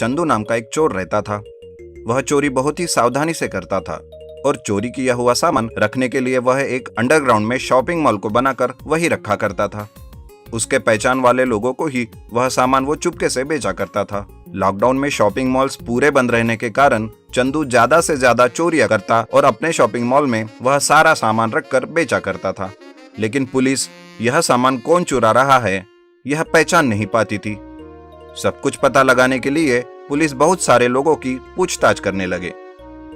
चंदू नाम का एक चोर रहता था। वह चोरी बहुत ही सावधानी से करता था और चोरी किया हुआ सामान रखने के लिए वह एक अंडरग्राउंड में शॉपिंग मॉल को बनाकर वही रखा करता था। उसके पहचान वाले लोगों को ही वह सामान वो चुपके से बेचा करता था। लॉकडाउन में शॉपिंग मॉल्स पूरे बंद रहने के कारण चंदू ज्यादा से ज्यादा चोरियां करता और अपने शॉपिंग मॉल में वह सारा सामान रखकर बेचा करता था। लेकिन पुलिस यह सामान कौन चुरा रहा है यह पहचान नहीं पाती थी। सब कुछ पता लगाने के लिए पुलिस बहुत सारे लोगों की पूछताछ करने लगे,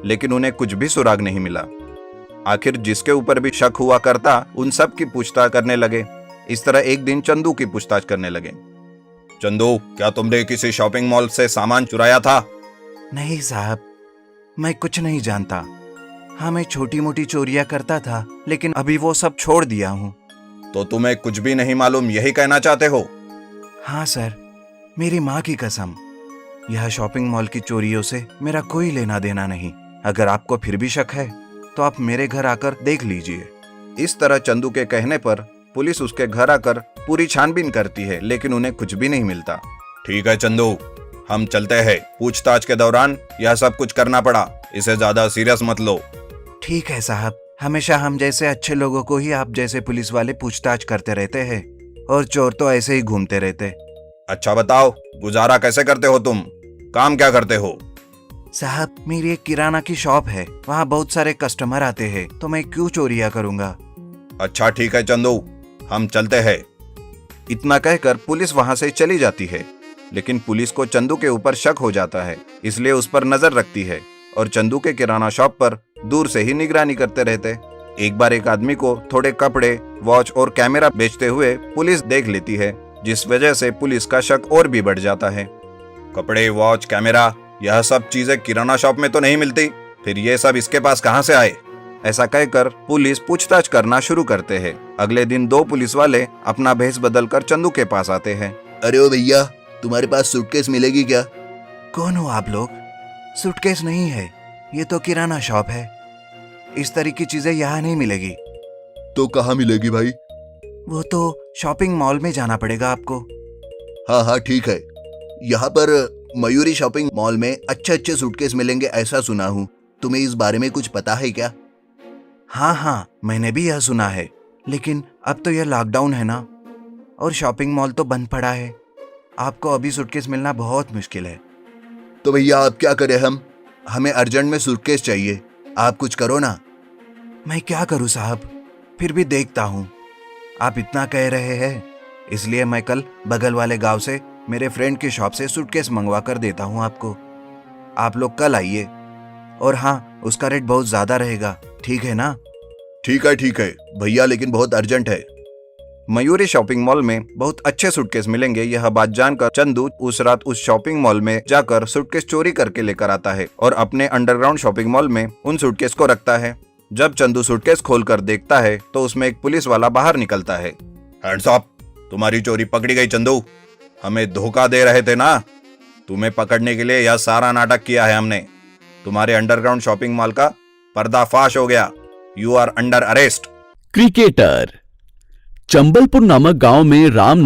लेकिन उन्हें कुछ भी सुराग नहीं मिला। आखिर जिसके ऊपर भी शक हुआ करता उन सब की पूछताछ करने लगे। इस तरह एक दिन चंदू की पूछताछ करने लगे। चंदू, क्या तुमने किसी शॉपिंग मॉल से सामान चुराया था? नहीं साहब, मैं कुछ नहीं जानता। हाँ, मैं छोटी मोटी चोरियां करता था, लेकिन अभी वो सब छोड़ दिया हूँ। तो तुम्हें कुछ भी नहीं मालूम, यही कहना चाहते हो? हाँ सर, मेरी माँ की कसम, यह शॉपिंग मॉल की चोरियों से मेरा कोई लेना देना नहीं। अगर आपको फिर भी शक है तो आप मेरे घर आकर देख लीजिए। इस तरह चंदू के कहने पर पुलिस उसके घर आकर पूरी छानबीन करती है, लेकिन उन्हें कुछ भी नहीं मिलता। ठीक है चंदू, हम चलते हैं। पूछताछ के दौरान यह सब कुछ करना पड़ा, इसे ज्यादा सीरियस मत लो। ठीक है साहब, हमेशा हम जैसे अच्छे लोगों को ही आप जैसे पुलिस वाले पूछताछ करते रहते हैं और चोर तो ऐसे ही घूमते रहते। अच्छा बताओ, गुजारा कैसे करते हो तुम? काम क्या करते हो? साहब, मेरी एक किराना की शॉप है, वहाँ बहुत सारे कस्टमर आते हैं, तो मैं क्यों चोरियां करूंगा। अच्छा ठीक है चंदू, हम चलते हैं। इतना कहकर पुलिस वहां से चली जाती है, लेकिन पुलिस को चंदू के ऊपर शक हो जाता है, इसलिए उस पर नजर रखती है और चंदू के किराना शॉप पर दूर से ही निगरानी करते रहते। एक बार एक आदमी को थोड़े कपड़े, वॉच और कैमरा बेचते हुए पुलिस देख लेती है, जिस वजह से पुलिस का शक और भी बढ़ जाता है। कपड़े, वॉच, कैमरा, यह सब चीजें किराना शॉप में तो नहीं मिलती, फिर ये सब इसके पास कहां से आए? ऐसा कहकर पुलिस पूछताछ करना शुरू करते हैं। अगले दिन दो पुलिस वाले अपना भेष बदलकर चंदू के पास आते हैं। अरे ओ भैया, तुम्हारे पास सूटकेस मिलेगी क्या? कौन हो आप लोग? सूटकेस नहीं है, ये तो किराना शॉप है। इस तरह की चीजें यहाँ नहीं मिलेगी। तो कहाँ मिलेगी भाई? वो तो शॉपिंग मॉल में जाना पड़ेगा आपको। हाँ हाँ ठीक है, यहाँ पर मयूरी शॉपिंग मॉल में अच्छे अच्छे सूटकेस मिलेंगे ऐसा सुना हूँ। तुम्हें इस बारे में कुछ पता है क्या? हाँ, मैंने भी यह सुना है, लेकिन अब तो यह लॉकडाउन है ना, और शॉपिंग मॉल तो बंद पड़ा है। आपको अभी सूटकेस मिलना बहुत मुश्किल है। तो भैया आप क्या करें, हमें अर्जेंट में सूटकेस चाहिए, आप कुछ करो ना। मैं क्या करूँ साहब, फिर भी देखता हूँ। आप इतना कह रहे हैं, इसलिए मैं कल बगल वाले गांव से मेरे फ्रेंड की शॉप से सूटकेस मंगवा कर देता हूँ आपको। आप लोग कल आइए, और हाँ, उसका रेट बहुत ज्यादा रहेगा, ठीक है ना? ठीक है भैया, लेकिन बहुत अर्जेंट है। मयूरी शॉपिंग मॉल में बहुत अच्छे सूटकेस मिलेंगे, यह बात जानकर चंदू उस रात उस शॉपिंग मॉल में जाकर सूटकेस चोरी करके लेकर आता है और अपने अंडरग्राउंड शॉपिंग मॉल में उन सूटकेस को रखता है। जब चंदू सूटकेस खोलकर देखता है तो उसमें एक पुलिस वाला बाहर निकलता है। हैंड्स अप, तुम्हारी चोरी पकड़ी गई चंदू। हमें धोखा दे रहे थे ना? तुम्हें पकड़ने के लिए यह सारा नाटक किया है हमने। तुम्हारे अंडरग्राउंड शॉपिंग मॉल का पर्दाफाश हो गया। You are under arrest. Cricketer. Chambalpur नामक गांव में राम